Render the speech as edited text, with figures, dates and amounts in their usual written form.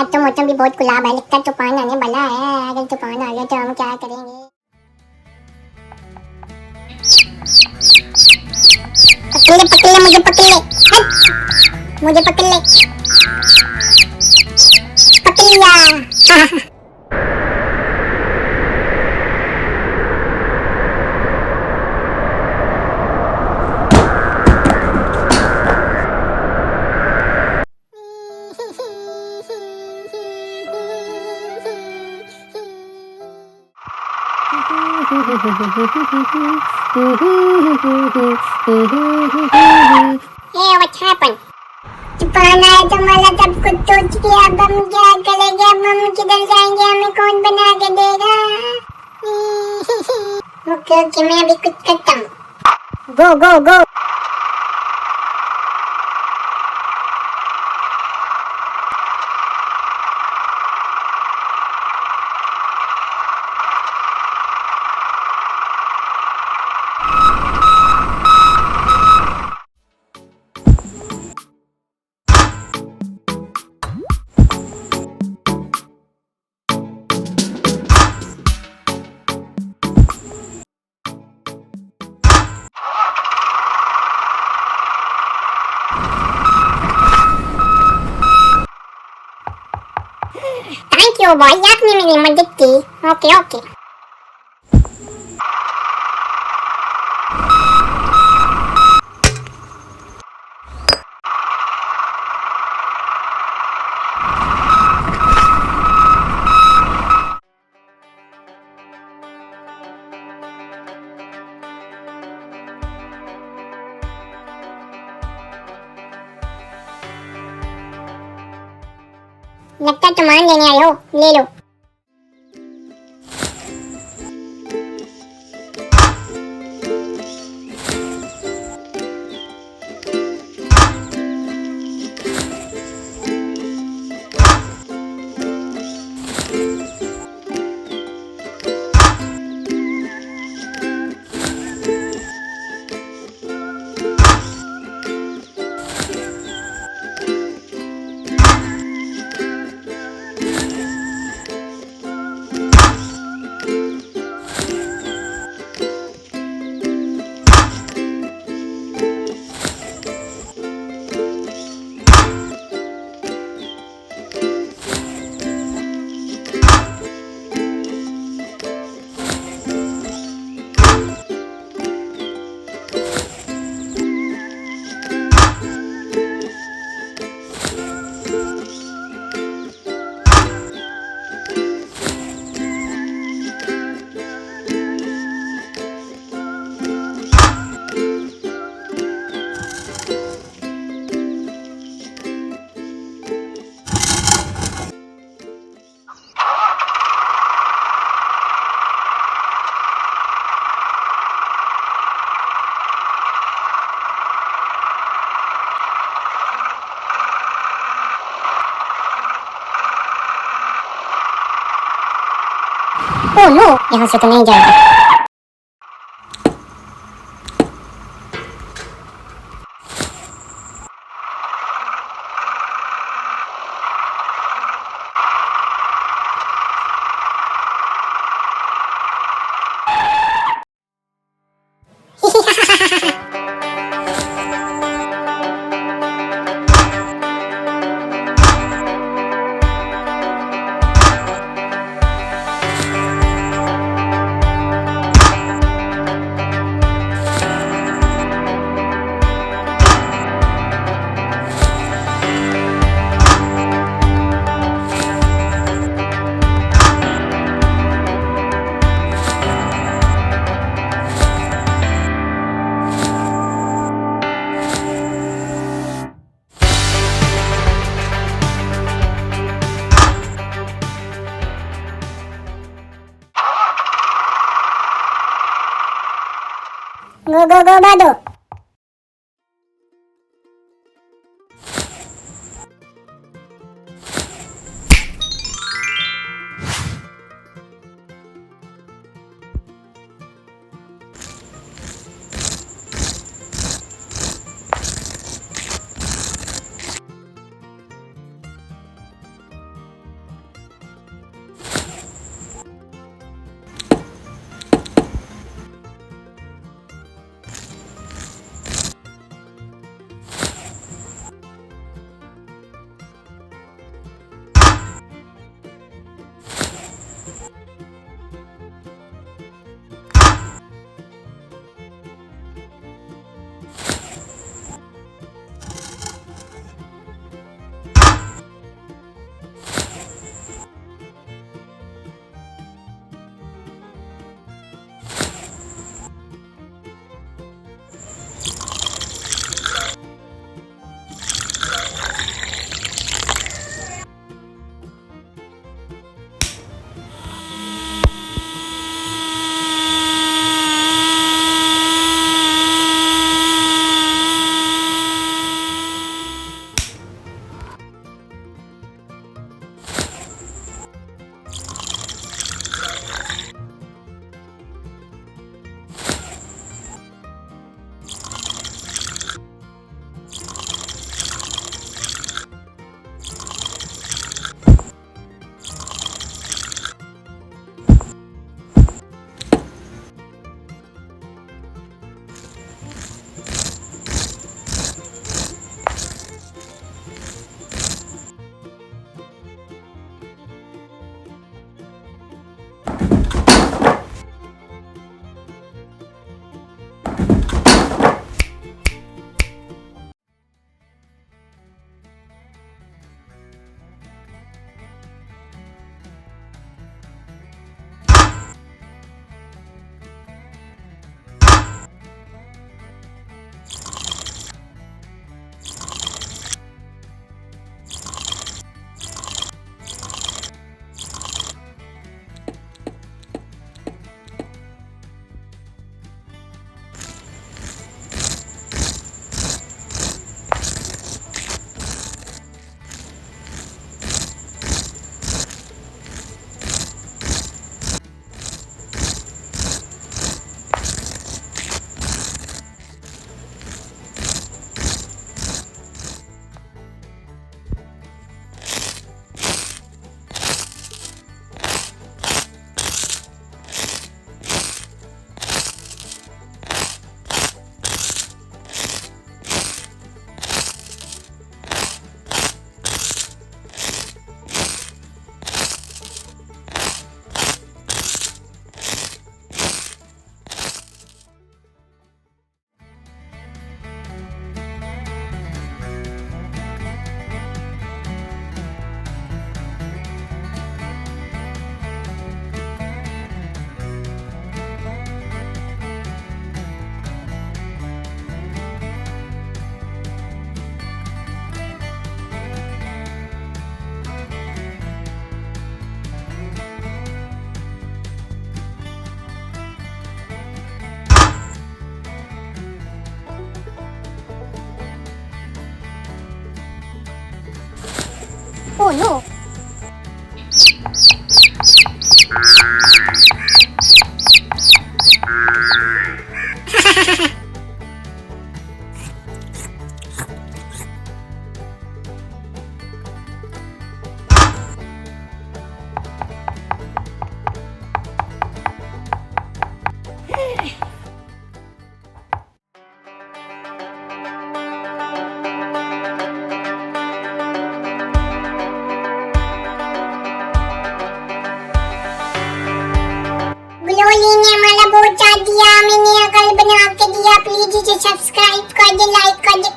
आज तो मौसम भी बहुत गुलाब है, लगता है तूफान आने वाला है। अगर तूफान आ गया तो हम क्या करेंगे? पकड़ ले पकड़ ले, मुझे पकड़ ले, मुझे पकड़ ले, पकड़ लिया। Hey, what happened? तूफान आया तो हमारा सब कुछ सोच के अब हम क्या करेंगे? अब हम किधर जाएंगे? हमें कौन बना के देगा? ओके ओके, मैं अभी कुछ करता हूँ। गो गो गो। थैंक यू बॉय, आपने मेरी मदद की। Okay okay. लगता है सामान लेने आए हो, ले लो। ओह नो, यहाँ से तो नहीं जाएगा। गो गो गो बादो। Oh no. ग्लोली ने हमारा बहुत साथ दिया, मैंने कल बना के दिया। प्लीज इसे सब्सक्राइब कर दे, लाइक कर दे,